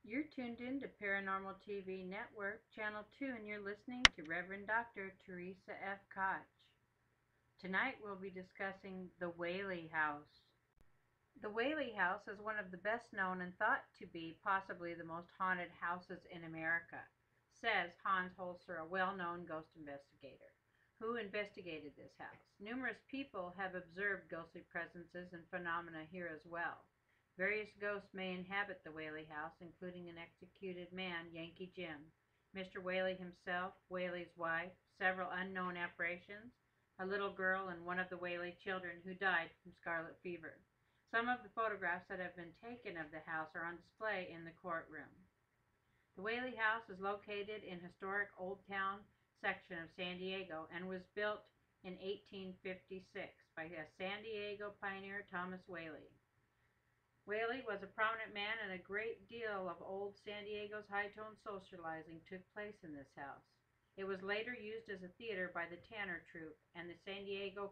You're tuned in to Paranormal TV Network, Channel 2, and you're listening to Reverend Dr. Theresa F. Koch. Tonight we'll be discussing the Whaley House. The Whaley House is one of the best known and thought to be possibly the most haunted houses in America, says Hans Holzer, a well-known ghost investigator, who investigated this house. Numerous people have observed ghostly presences and phenomena here as well. Various ghosts may inhabit the Whaley House, including an executed man, Yankee Jim, Mr. Whaley himself, Whaley's wife, several unknown apparitions, a little girl, and one of the Whaley children who died from scarlet fever. Some of the photographs that have been taken of the house are on display in the courtroom. The Whaley House is located in historic Old Town section of San Diego and was built in 1856 by a San Diego pioneer, Thomas Whaley. Whaley was a prominent man, and a great deal of old San Diego's high-tone socializing took place in this house. It was later used as a theater by the Tanner Troupe, and the San Diego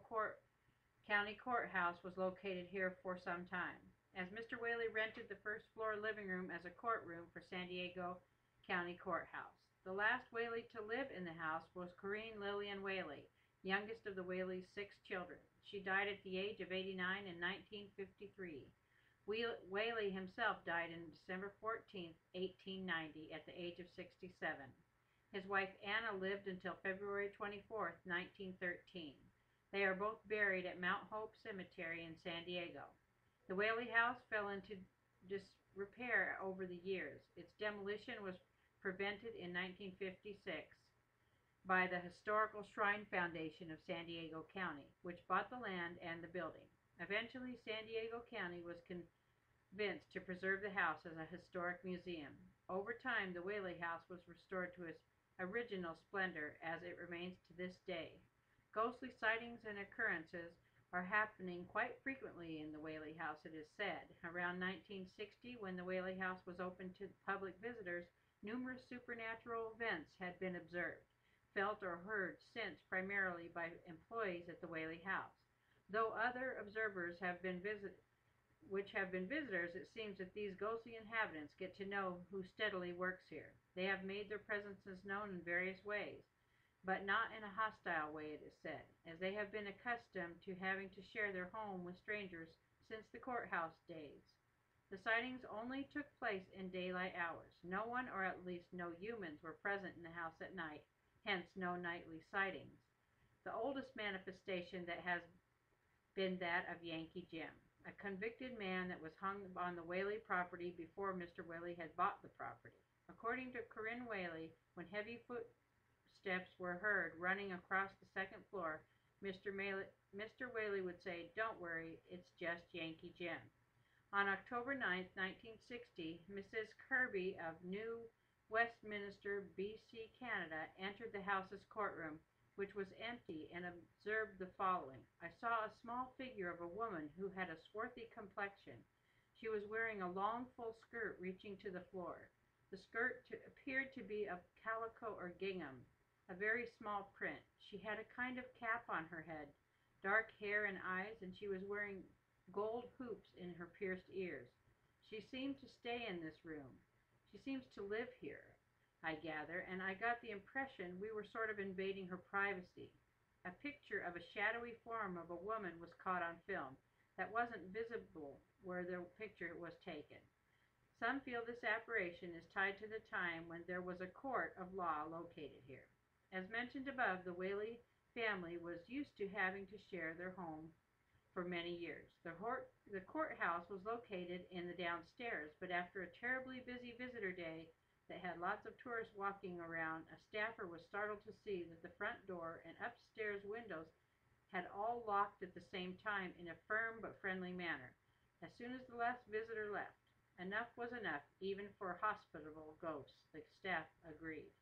County Courthouse was located here for some time, as Mr. Whaley rented the first floor living room as a courtroom for San Diego County Courthouse. The last Whaley to live in the house was Corinne Lillian Whaley, youngest of the Whaley's 6 children. She died at the age of 89 in 1953. Whaley himself died on December 14, 1890, at the age of 67. His wife Anna lived until February 24, 1913. They are both buried at Mount Hope Cemetery in San Diego. The Whaley House fell into disrepair over the years. Its demolition was prevented in 1956 by the Historical Shrine Foundation of San Diego County, which bought the land and the building. Eventually, San Diego County was convinced to preserve the house as a historic museum. Over time, the Whaley House was restored to its original splendor, as it remains to this day. Ghostly sightings and occurrences are happening quite frequently in the Whaley House, it is said. Around 1960, when the Whaley House was opened to public visitors, numerous supernatural events had been observed, felt, or heard since primarily by employees at the Whaley House. Though other observers have been visitors, it seems that these ghostly inhabitants get to know who steadily works here. They have made their presences known in various ways, but not in a hostile way, it is said, as they have been accustomed to having to share their home with strangers since the courthouse days. The sightings only took place in daylight hours. No one, or at least no humans, were present in the house at night, hence no nightly sightings. The oldest manifestation that has been that of Yankee Jim, a convicted man that was hung on the Whaley property before Mr. Whaley had bought the property. According to Corinne Whaley, when heavy footsteps were heard running across the second floor, Mr. Whaley would say, "Don't worry, it's just Yankee Jim." On October 9, 1960, Mrs. Kirby of New Westminster, BC, Canada, entered the house's courtroom, which was empty, and observed the following. "I saw a small figure of a woman who had a swarthy complexion. She was wearing a long, full skirt reaching to the floor. The skirt appeared to be of calico or gingham, a very small print. She had a kind of cap on her head, dark hair and eyes, and she was wearing gold hoops in her pierced ears. She seemed to stay in this room. She seems to live here, I gather, and I got the impression we were sort of invading her privacy." A picture of a shadowy form of a woman was caught on film that wasn't visible where the picture was taken. Some feel this apparition is tied to the time when there was a court of law located here. As mentioned above, the Whaley family was used to having to share their home for many years. The courthouse was located in the downstairs, but after a terribly busy visitor day that had lots of tourists walking around, a staffer was startled to see that the front door and upstairs windows had all locked at the same time in a firm but friendly manner. As soon as the last visitor left, enough was enough, even for hospitable ghosts, the staff agreed.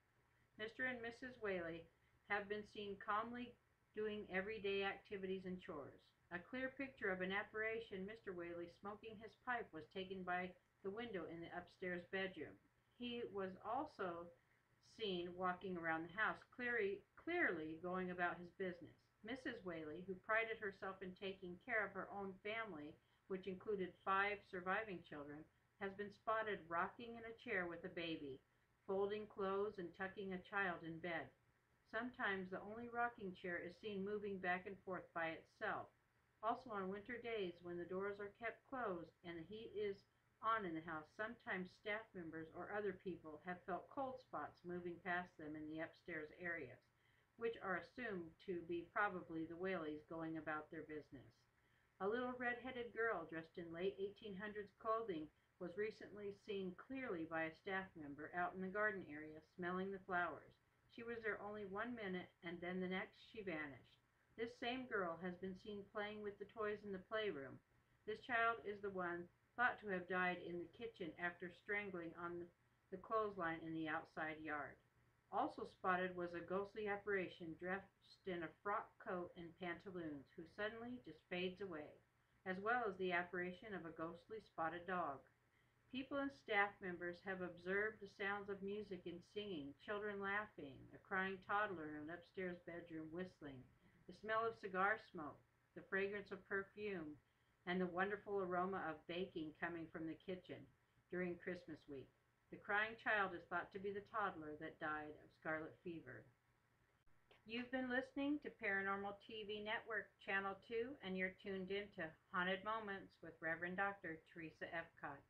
Mr. and Mrs. Whaley have been seen calmly doing everyday activities and chores. A clear picture of an apparition, Mr. Whaley smoking his pipe, was taken by the window in the upstairs bedroom. He was also seen walking around the house, clearly going about his business. Mrs. Whaley, who prided herself in taking care of her own family, which included 5 surviving children, has been spotted rocking in a chair with a baby, folding clothes and tucking a child in bed. Sometimes the only rocking chair is seen moving back and forth by itself. Also on winter days when the doors are kept closed and the heat is on in the house, sometimes staff members or other people have felt cold spots moving past them in the upstairs areas, which are assumed to be probably the Whaleys going about their business. A little red-headed girl dressed in late 1800s clothing was recently seen clearly by a staff member out in the garden area smelling the flowers. She was there only 1 minute, and then the next she vanished. This same girl has been seen playing with the toys in the playroom. This child is the one thought to have died in the kitchen after strangling on the clothesline in the outside yard. Also spotted was a ghostly apparition dressed in a frock coat and pantaloons, who suddenly just fades away, as well as the apparition of a ghostly spotted dog. People and staff members have observed the sounds of music and singing, children laughing, a crying toddler in an upstairs bedroom whistling, the smell of cigar smoke, the fragrance of perfume, and the wonderful aroma of baking coming from the kitchen during Christmas week. The crying child is thought to be the toddler that died of scarlet fever. You've been listening to Paranormal TV Network Channel 2, and you're tuned in to Haunted Moments with Reverend Dr. Theresa F. Koch.